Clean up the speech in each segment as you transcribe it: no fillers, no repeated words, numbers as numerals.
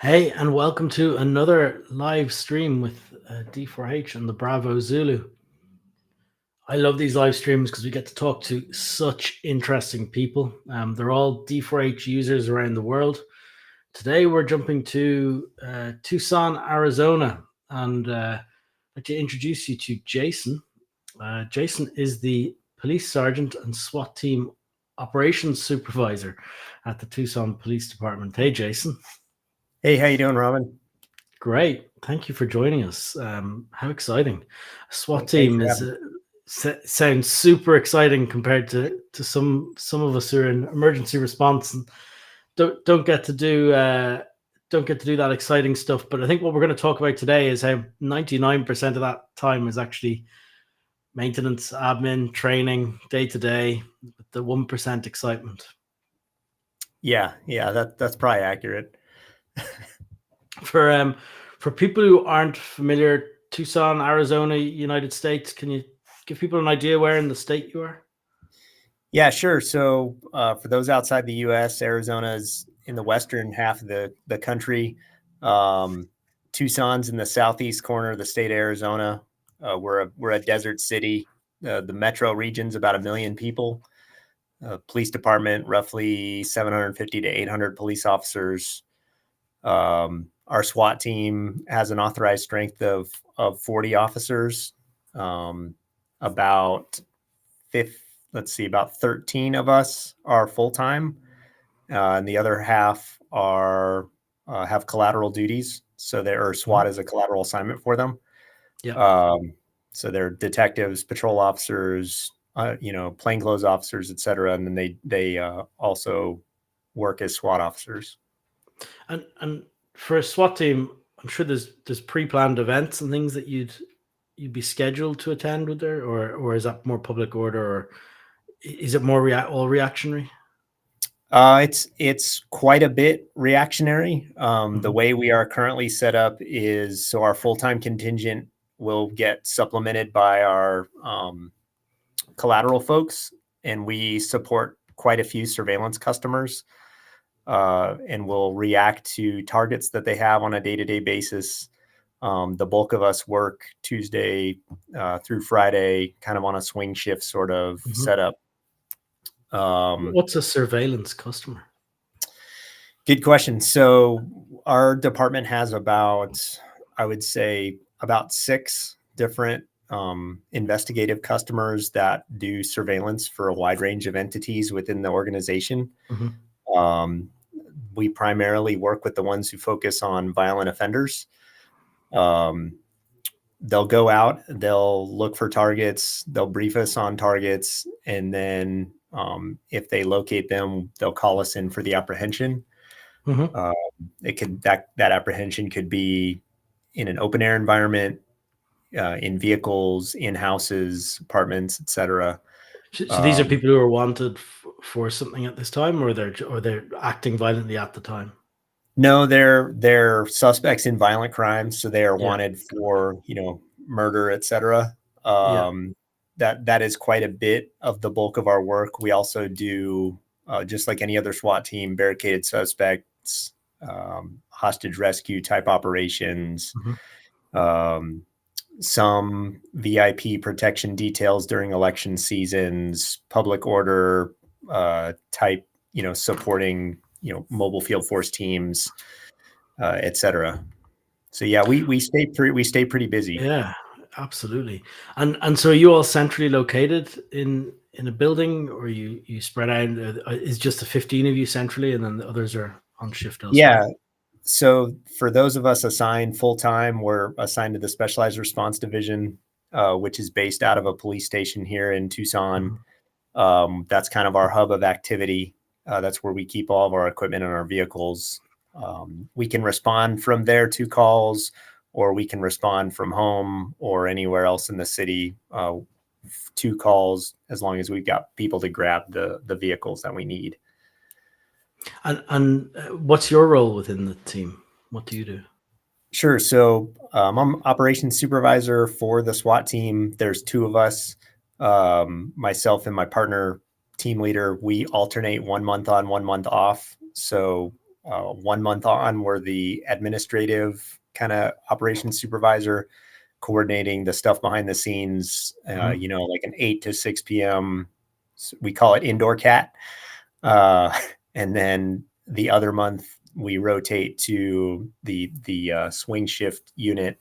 Hey, and welcome to another live stream with D4H and the Bravo Zulu. I love these live streams because we get to talk to such interesting people. They're all D4H users around the world. Today, we're jumping to Tucson, Arizona, and I'd like to introduce you to Jason. Jason is the police sergeant and SWAT team operations supervisor at the Tucson Police Department. Hey, Jason. Hey, how you doing, Robin? Great. Thank you for joining us. How exciting. A SWAT Thanks team for is having me. sounds super exciting compared to some of us who are in emergency response and don't get to do that exciting stuff. But I think what we're going to talk about today is how 99% of that time is actually maintenance, admin, training, day to day, with the 1% excitement. Yeah, that's probably accurate. For people who aren't familiar, Tucson, Arizona, United States, can you give people an idea where in the state you are? Yeah, sure. So for those outside the U.S., Arizona is in the western half of the country. Tucson's in the southeast corner of the state of Arizona. We're a desert city. The metro region's about 1 million people. Police department, roughly 750 to 800 police officers. Our SWAT team has an authorized strength of 40 officers. About 13 of us are full-time, and the other half are have collateral duties. So SWAT is a collateral assignment for them. Yeah. So they're detectives, patrol officers, plainclothes officers, et cetera. And then they also work as SWAT officers. And for a SWAT team, I'm sure there's pre-planned events and things that you'd be scheduled to attend with there, or is that more public order, or is it more all reactionary? It's quite a bit reactionary. The way we are currently set up is so our full-time contingent will get supplemented by our collateral folks, and we support quite a few surveillance customers, and will react to targets that they have on a day-to-day basis. The bulk of us work Tuesday through Friday, kind of on a swing shift sort of setup. What's a surveillance customer? Good question. So our department has I would say about 6 different investigative customers that do surveillance for a wide range of entities within the organization. We primarily work with the ones who focus on violent offenders. They'll go out, they'll look for targets, they'll brief us on targets, and then if they locate them, they'll call us in for the apprehension. That apprehension could be in an open air environment, in vehicles, in houses, apartments, etc. So these are people who are wanted for something at this time, or they're acting violently at the time? No, they're suspects in violent crimes, so they are wanted for murder, etc. That is quite a bit of the bulk of our work. We also do, just like any other SWAT team, barricaded suspects, hostage rescue type operations, some VIP protection details during election seasons, public order type, supporting, mobile field force teams, etc. So yeah, we stay pretty busy. Yeah, absolutely. And so are you all centrally located in a building, or you spread out? Is just the 15 of you centrally, and then the others are on shift elsewhere? Yeah. So for those of us assigned full-time, we're assigned to the Specialized Response Division, which is based out of a police station here in Tucson. That's kind of our hub of activity. That's where we keep all of our equipment and our vehicles. We can respond from there to calls, or we can respond from home or anywhere else in the city to calls, as long as we've got people to grab the vehicles that we need. And what's your role within the team? What do you do? Sure. So I'm operations supervisor for the SWAT team. There's 2 of us, myself and my partner team leader. We alternate 1 month on, 1 month off. So 1 month on, we're the administrative kind of operations supervisor, coordinating the stuff behind the scenes, like an 8 to 6 p.m. We call it indoor cat. And then the other month we rotate to the swing shift unit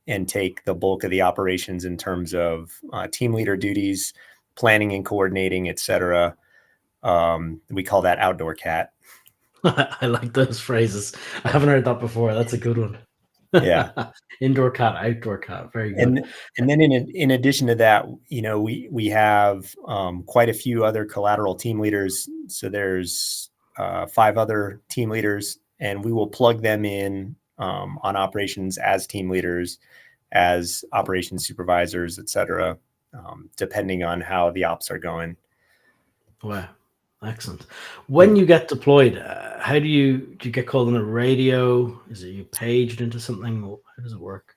and take the bulk of the operations in terms of team leader duties, planning and coordinating, etc. We call that outdoor cat. I like those phrases. I haven't heard that before. That's a good one. Yeah. Indoor cat, outdoor cat. Very good. And then in addition to that, we have quite a few other collateral team leaders. So there's 5 other team leaders, and we will plug them in on operations as team leaders, as operations supervisors, etc., depending on how the ops are going. Wow. Excellent. When you get deployed, how do you get called on a radio? Is it you paged into something? How does it work?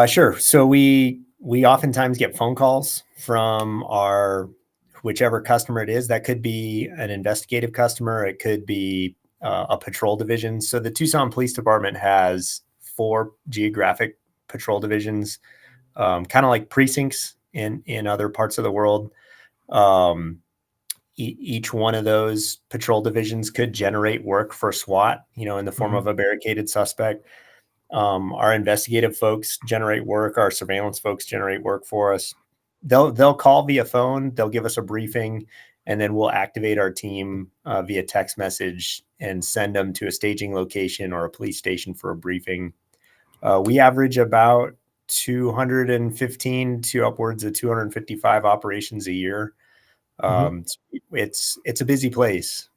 Sure. So we oftentimes get phone calls from our whichever customer it is. That could be an investigative customer. It could be a patrol division. So the Tucson Police Department has 4 geographic patrol divisions, kind of like precincts in other parts of the world. Each one of those patrol divisions could generate work for SWAT, in the form of a barricaded suspect. Our investigative folks generate work. Our surveillance folks generate work for us. They'll call via phone. They'll give us a briefing, and then we'll activate our team via text message and send them to a staging location or a police station for a briefing. We average about 215 to upwards of 255 operations a year. It's a busy place.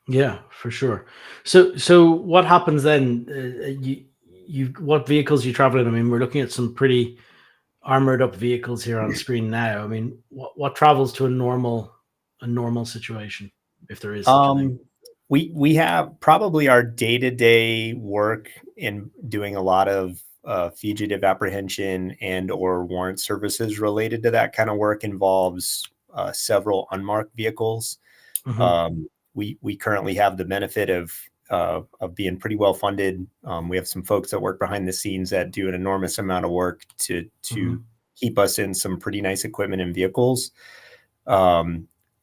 Yeah, for sure. So what happens then? What vehicles you travel in? I mean, we're looking at some pretty armored up vehicles here on screen now. I mean, what travels to a normal situation, if there is such a thing? We have probably our day-to-day work in doing a lot of fugitive apprehension and or warrant services related to that kind of work involves several unmarked vehicles. We currently have the benefit of being pretty well funded. We have some folks that work behind the scenes that do an enormous amount of work to keep us in some pretty nice equipment and vehicles.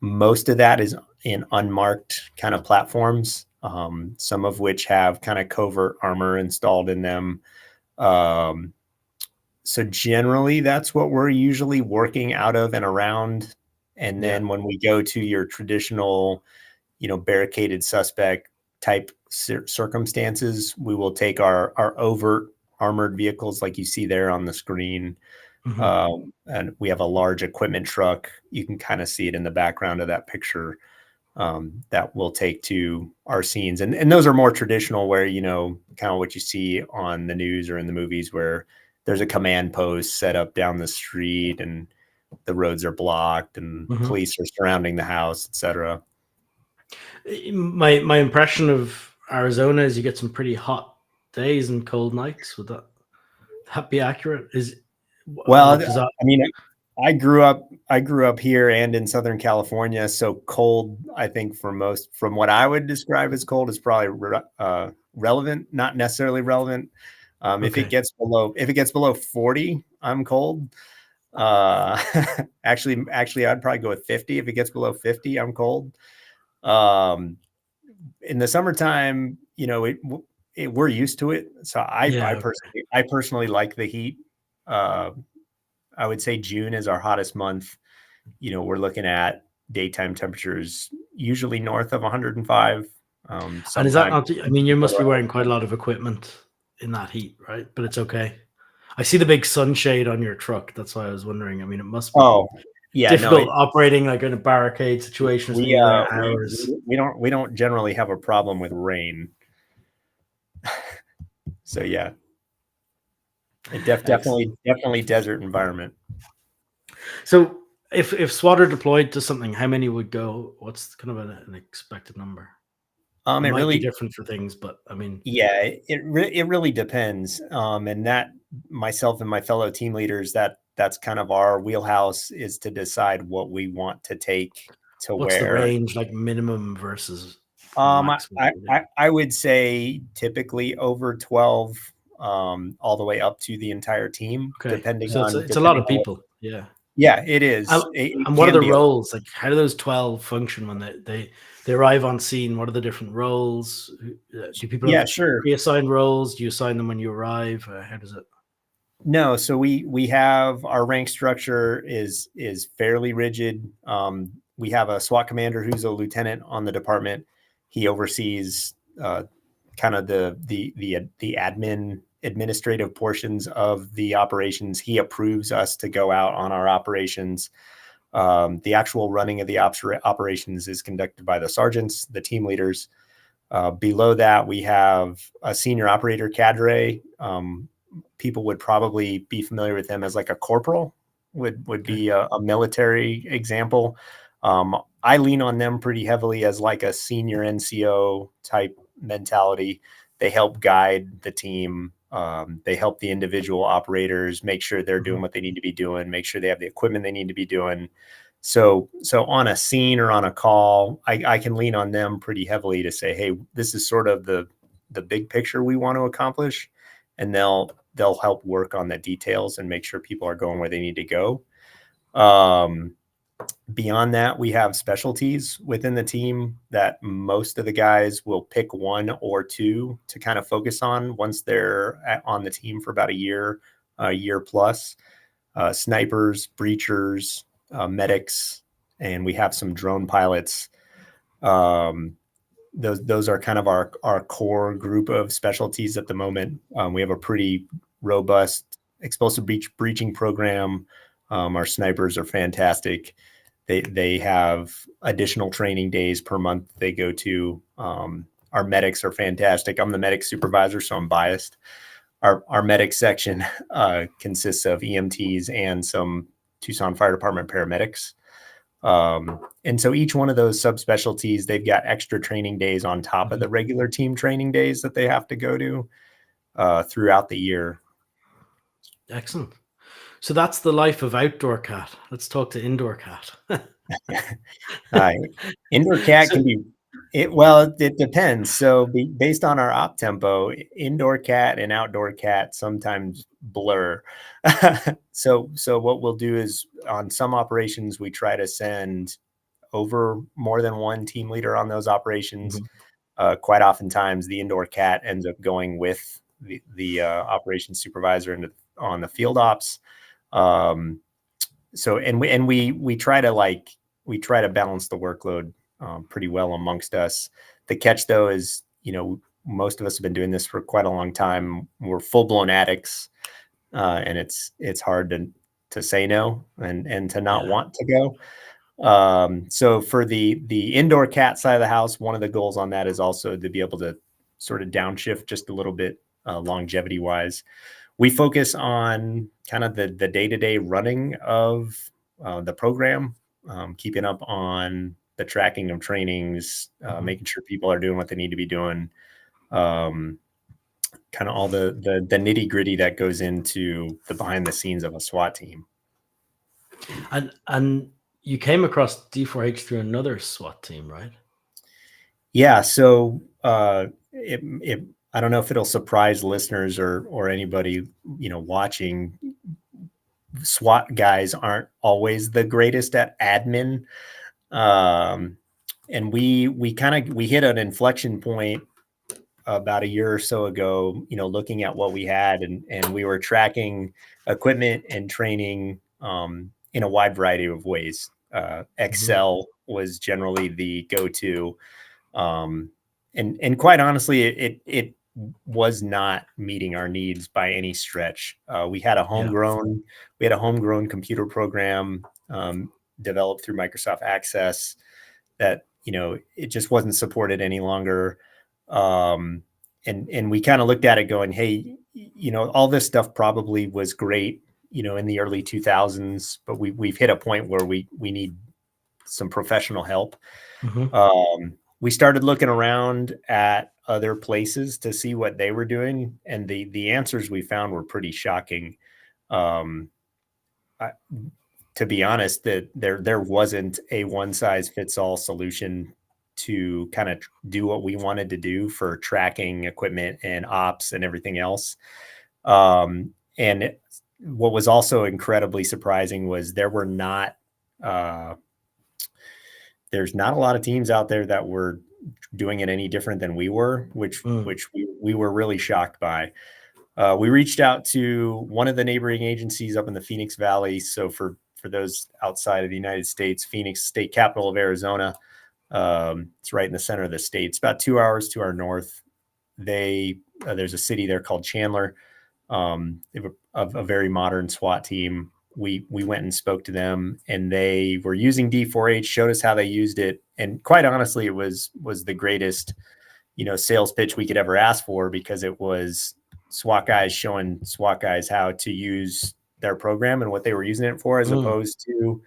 Most of that is in unmarked kind of platforms, some of which have kind of covert armor installed in them. So generally, that's what we're usually working out of and around. And then when we go to your traditional, barricaded suspect type circumstances, we will take our overt armored vehicles like you see there on the screen. And we have a large equipment truck. You can kind of see it in the background of that picture, that we'll take to our scenes. And those are more traditional where, kind of what you see on the news or in the movies where there's a command post set up down the street and the roads are blocked and police are surrounding the house, etc. My impression of Arizona is you get some pretty hot days and cold nights. Would that be accurate? I mean, I grew up here and in Southern California, so cold, I think from what I would describe as cold is probably relevant, not necessarily relevant. If it gets below 40, I'm cold. Actually, I'd probably go with 50. If it gets below 50, I'm cold. In the summertime, we're used to it. So I personally like the heat. I would say June is our hottest month. We're looking at daytime temperatures usually north of 105. And is that not? I mean, you must be wearing quite a lot of equipment in that heat, right? But it's okay. I see the big sunshade on your truck. That's why I was wondering. I mean, it must be difficult operating like in a barricade situation. We don't generally have a problem with rain. So yeah, definitely desert environment. So if SWAT are deployed to something, how many would go? What's kind of an expected number? It might really be different for things, but I mean, yeah, it really depends. And that myself and my fellow team leaders, that's kind of our wheelhouse, is to decide what we want to take to what's the range, like minimum versus max? I would say typically over 12, all the way up to the entire team, Okay, depending so on it's a lot of what. people. Yeah. Yeah, it is. It And what are can the be. roles? Like, how do those 12 function when they arrive on scene? What are the different roles? Do people Yeah, have sure. pre-assigned roles? Do you assign them when you arrive? How does it? No, so we have our rank structure is fairly rigid. We have a SWAT commander who's a lieutenant on the department. He oversees kind of the admin administrative portions of the operations. He approves us to go out on our operations. The actual running of the operations is conducted by the sergeants, the team leaders. Below that, we have a senior operator cadre. People would probably be familiar with them as like a corporal would be a military example. I lean on them pretty heavily as like a senior NCO type mentality. They help guide the team. They help the individual operators make sure they're doing what they need to be doing, make sure they have the equipment they need to be doing. So on a scene or on a call, I can lean on them pretty heavily to say, hey, this is sort of the big picture we want to accomplish, and they'll help work on the details and make sure people are going where they need to go. Beyond that, we have specialties within the team that most of the guys will pick one or two to kind of focus on once they're on the team for about a year plus. Snipers, breachers, medics, and we have some drone pilots. Those are kind of our core group of specialties at the moment. We have a pretty robust explosive breaching program. Our snipers are fantastic. They have additional training days per month they go to. Our medics are fantastic. I'm the medic supervisor, so I'm biased. Our medic section consists of EMTs and some Tucson Fire Department paramedics. And so each one of those subspecialties, they've got extra training days on top of the regular team training days that they have to go to throughout the year. Excellent. So that's the life of outdoor cat. Let's talk to indoor cat. Indoor cat can be it depends. So based on our op tempo, indoor cat and outdoor cat sometimes blur. So what we'll do is on some operations, we try to send over more than one team leader on those operations. Quite oftentimes the indoor cat ends up going with the operations supervisor on the field ops. So we try to balance the workload pretty well amongst us. The catch though is, most of us have been doing this for quite a long time. We're full blown addicts, and it's hard to say no and to not want to go. So for the indoor cat side of the house, one of the goals on that is also to be able to sort of downshift just a little bit longevity wise. We focus on kind of the day-to-day running of the program, keeping up on the tracking of trainings, making sure people are doing what they need to be doing, kind of all the nitty-gritty that goes into the behind the scenes of a SWAT team. And you came across D4H through another SWAT team, right? Yeah. So I don't know if it'll surprise listeners or anybody, watching. SWAT guys aren't always the greatest at admin. And we hit an inflection point about a year or so ago, looking at what we had and we were tracking equipment and training in a wide variety of ways. Excel was generally the go-to. And quite honestly, it was not meeting our needs by any stretch. We had a homegrown computer program developed through Microsoft Access that, it just wasn't supported any longer. And we kind of looked at it going, hey, all this stuff probably was great, in the early 2000s, but we've hit a point where we need some professional help. We started looking around at other places to see what they were doing, and the answers we found were pretty shocking. To be honest, that there wasn't a one size fits all solution to kind of do what we wanted to do for tracking equipment and ops and everything else. And what was also incredibly surprising was there's not a lot of teams out there that were doing it any different than we were, which we were really shocked by. We reached out to one of the neighboring agencies up in the Phoenix Valley. So for those outside of the United States, Phoenix, state capital of Arizona, it's right in the center of the state. It's about 2 hours to our north. There's a city there called Chandler. They have a very modern SWAT team. We went and spoke to them, and they were using D4H, showed us how they used it. And quite honestly, it was the greatest, sales pitch we could ever ask for, because it was SWAT guys showing SWAT guys how to use their program and what they were using it for, as opposed to,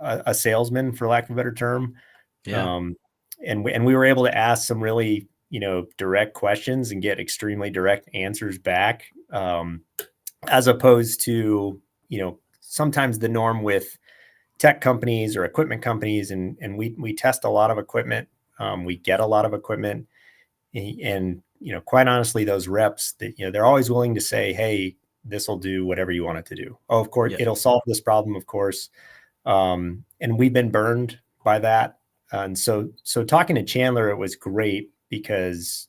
a salesman, for lack of a better term. Yeah. And we were able to ask some really, direct questions and get extremely direct answers back, as opposed to, sometimes the norm with tech companies or equipment companies. And we test a lot of equipment. We get a lot of equipment, and, quite honestly, those reps that, they're always willing to say, hey, this will do whatever you want it to do. Oh, of course, it'll solve this problem, of course. And we've been burned by that. And so talking to Chandler, it was great, because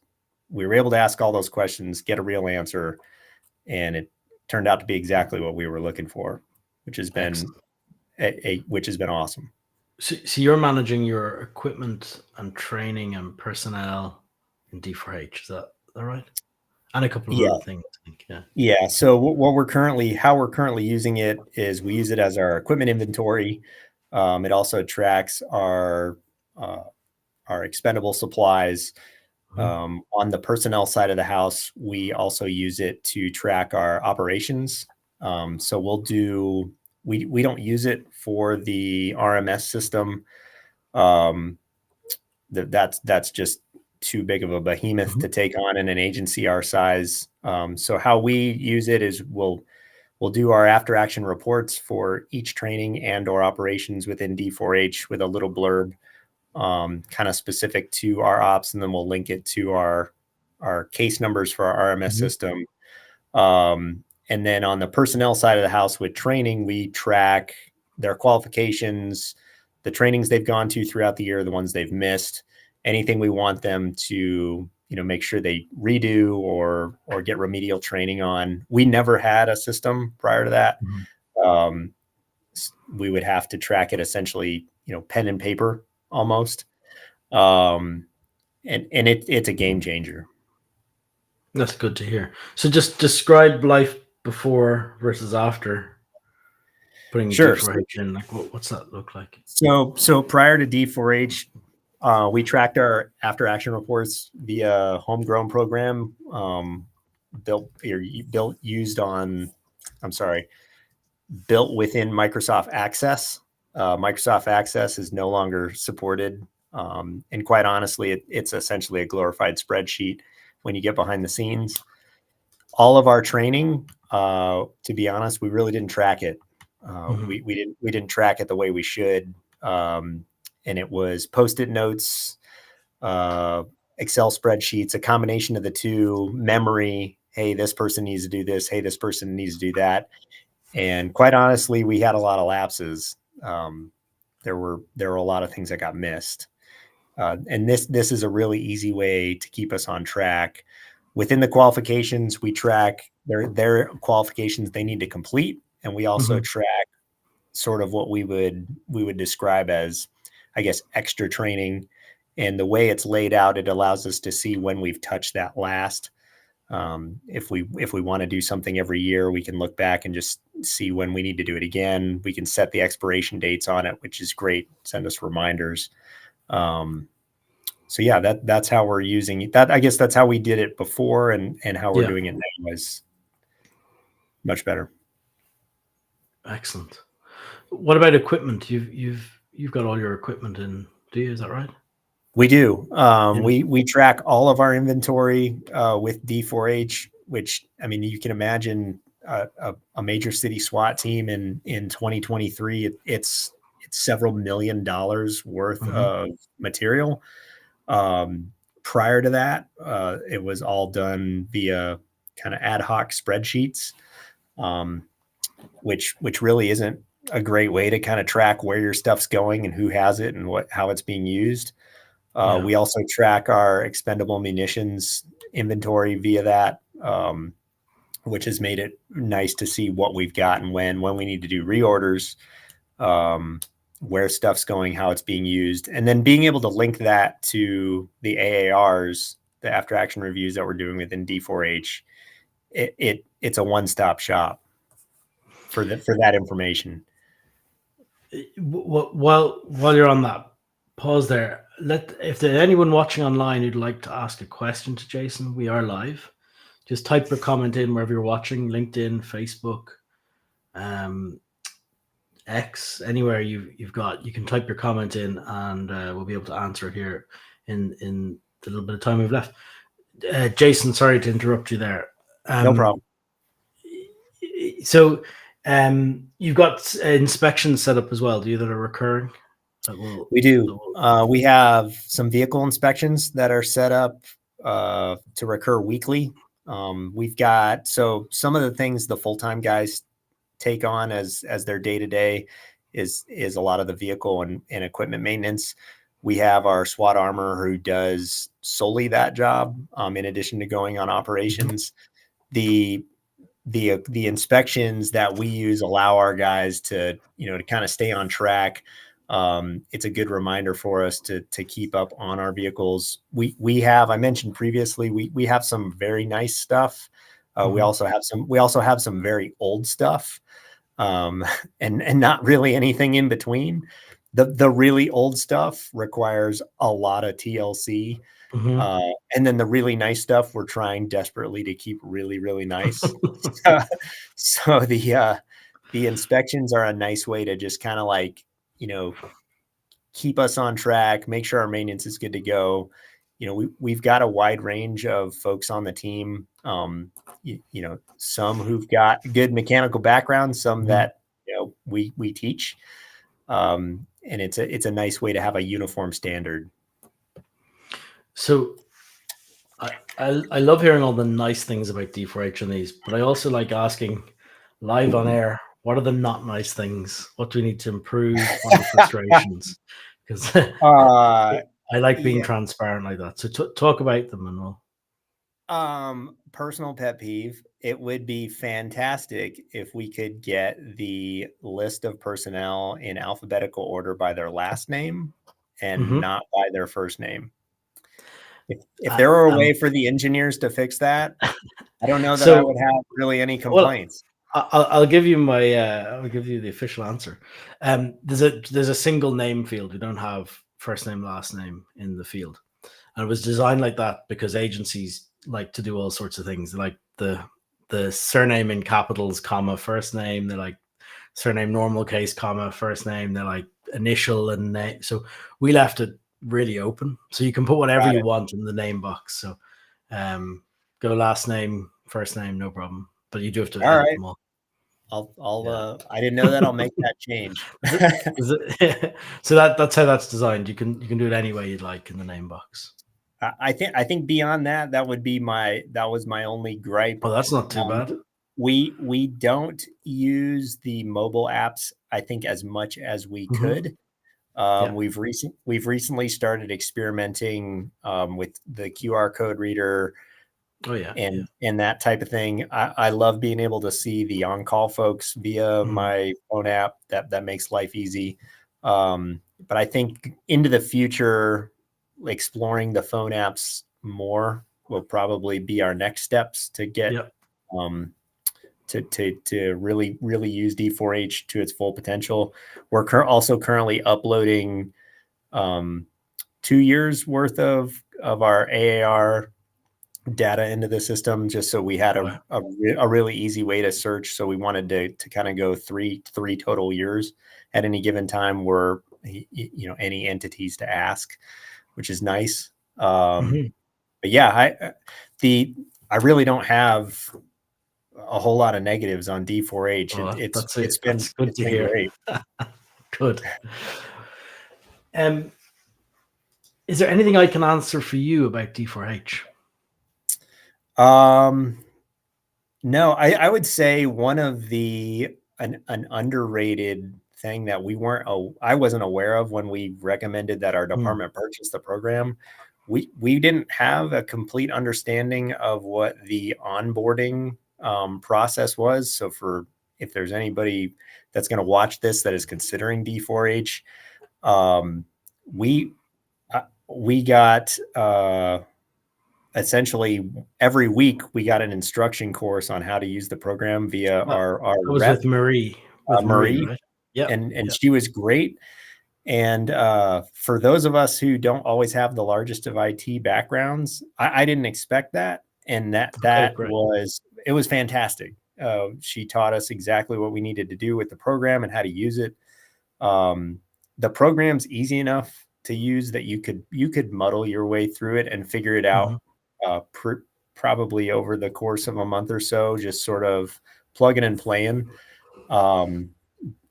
we were able to ask all those questions, get a real answer, and it turned out to be exactly what we were looking for, which has been awesome. So you're managing your equipment and training and personnel in D4H, is that right? And a couple of other things, I think. Yeah. So how we're currently using it is we use it as our equipment inventory. It also tracks our expendable supplies. On the personnel side of the house, we also use it to track our operations. So we don't use it for the RMS system. That's just too big of a behemoth to take on in an agency our size. So how we use it is we'll do our after action reports for each training and or operations within D4H with a little blurb, kind of specific to our ops, and then we'll link it to our case numbers for our RMS system. And then on the personnel side of the house with training, we track their qualifications, the trainings they've gone to throughout the year, the ones they've missed, anything we want them to, make sure they redo or get remedial training on. We never had a system prior to that. We would have to track it essentially, pen and paper almost. And it's a game changer. That's good to hear. So just describe life before versus after putting D4H in. Like, what's that look like? So prior to D4H, we tracked our after action reports via homegrown program, built within Microsoft Access. Microsoft Access is no longer supported. And quite honestly, it's essentially a glorified spreadsheet when you get behind the scenes. All of our training, to be honest, we really didn't track it. We didn't track it the way we should. And it was Post-it notes, Excel spreadsheets, a combination of the two, memory. Hey, this person needs to do this. Hey, this person needs to do that. And quite honestly, we had a lot of lapses. There were a lot of things that got missed. And this is a really easy way to keep us on track. Within the qualifications, we track their qualifications they need to complete, and we also track sort of what we would describe as, I guess, extra training. And the way it's laid out, it allows us to see when we've touched that last. If we want to do something every year, we can look back and just see when we need to do it again. We can set the expiration dates on it, which is great. Send us reminders. So yeah, that's how we're using that. I guess that's how we did it before, and how we're doing it now is much better. Excellent. What about equipment? You've got all your equipment in, do you? Is that right? We do. We track all of our inventory with D4H, which, I mean, you can imagine a major city SWAT team in 2023. It's several $1 million worth Mhm. of material. Prior to that, it was all done via kind of ad hoc spreadsheets, which really isn't a great way to kind of track where your stuff's going and who has it and how it's being used. Yeah. We also track our expendable munitions inventory via that, which has made it nice to see what we've got and when we need to do reorders, where stuff's going, how it's being used, and then being able to link that to the AARs, the after action reviews that we're doing within D4H. It's a one-stop shop for that information. While you're on that, pause there. If there's anyone watching online who'd like to ask a question to Jason, we are live. Just type your comment in wherever you're watching, LinkedIn, Facebook, X, anywhere you've got. You can type your comment in, and we'll be able to answer it here in the little bit of time we've left. Jason, sorry to interrupt you there. No problem. So, you've got inspections set up as well. Do you that are recurring? We do. We have some vehicle inspections that are set up to recur weekly. We've got some of the things the full-time guys take on as their day-to-day is a lot of the vehicle and equipment maintenance. We have our SWAT armor who does solely that job, in addition to going on operations. The inspections that we use allow our guys to kind of stay on track. It's a good reminder for us to keep up on our vehicles. We have, I mentioned previously, we have some very nice stuff. We also have some very old stuff, and not really anything in between. The really old stuff requires a lot of TLC. And then the really nice stuff we're trying desperately to keep really, really nice. So the inspections are a nice way to just kind of like, keep us on track, make sure our maintenance is good to go. We've got a wide range of folks on the team. Some who've got good mechanical background, some that we teach, and it's a nice way to have a uniform standard. So I love hearing all the nice things about D4H on these, but I also like asking live on air, what are the not nice things? What do we need to improve? What are the frustrations? Because I like being transparent like that. So talk about them and all. Personal pet peeve. It would be fantastic if we could get the list of personnel in alphabetical order by their last name and not by their first name. If there were a way for the engineers to fix that, I don't know that I would have really any complaints. Well, I'll give you I'll give you the official answer. There's a single name field. We don't have first name, last name in the field, and it was designed like that because agencies like to do all sorts of things. They like the surname in capitals, comma, first name. They like surname normal case, comma, first name. They like initial and name. So we left it really open, so you can put whatever you want in the name box. So go last name, first name, no problem, but you do have to edit them all. I didn't know that. I'll make that change. So that's how that's designed. You can do it any way you'd like in the name box. I think beyond that was my only gripe. Oh, that's not too bad. We don't use the mobile apps, I think, as much as we could. We've recently started experimenting with the QR code reader. And that type of thing. I love being able to see the on-call folks via my phone app. That makes life easy. But I think into the future, exploring the phone apps more will probably be our next steps to get to really use D4H to its full potential. We're also currently uploading 2 years worth of our AAR data into the system, just so we had a really easy way to search. So we wanted to kind of go three total years at any given time were any entities to ask, which is nice. But yeah, I really don't have a whole lot of negatives on D4H. It's good to hear. Great. Good. Is there anything I can answer for you about D4H? No, I would say one of an underrated thing that I wasn't aware of when we recommended that our department purchase the program. We didn't have a complete understanding of what the onboarding process was. So if there's anybody that's going to watch this that is considering D4H, we got essentially every week we got an instruction course on how to use the program via our was rep, with Marie. Marie, right? Yeah, and she was great. And for those of us who don't always have the largest of IT backgrounds, I didn't expect that, and it was fantastic. She taught us exactly what we needed to do with the program and how to use it. The program's easy enough to use that you could muddle your way through it and figure it out probably over the course of a month or so, just sort of plugging and playing.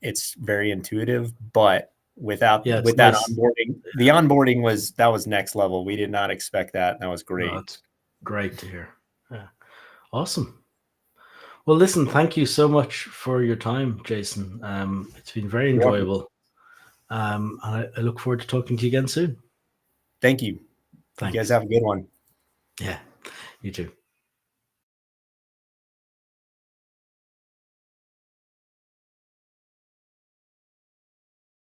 It's very intuitive, but with that onboarding, the onboarding was next level. We did not expect that. That was great. That's great to hear. Yeah. Awesome. Well, listen, thank you so much for your time, Jason. It's been very enjoyable. And I look forward to talking to you again soon. Thank you. Thanks. You guys have a good one. Yeah, you too.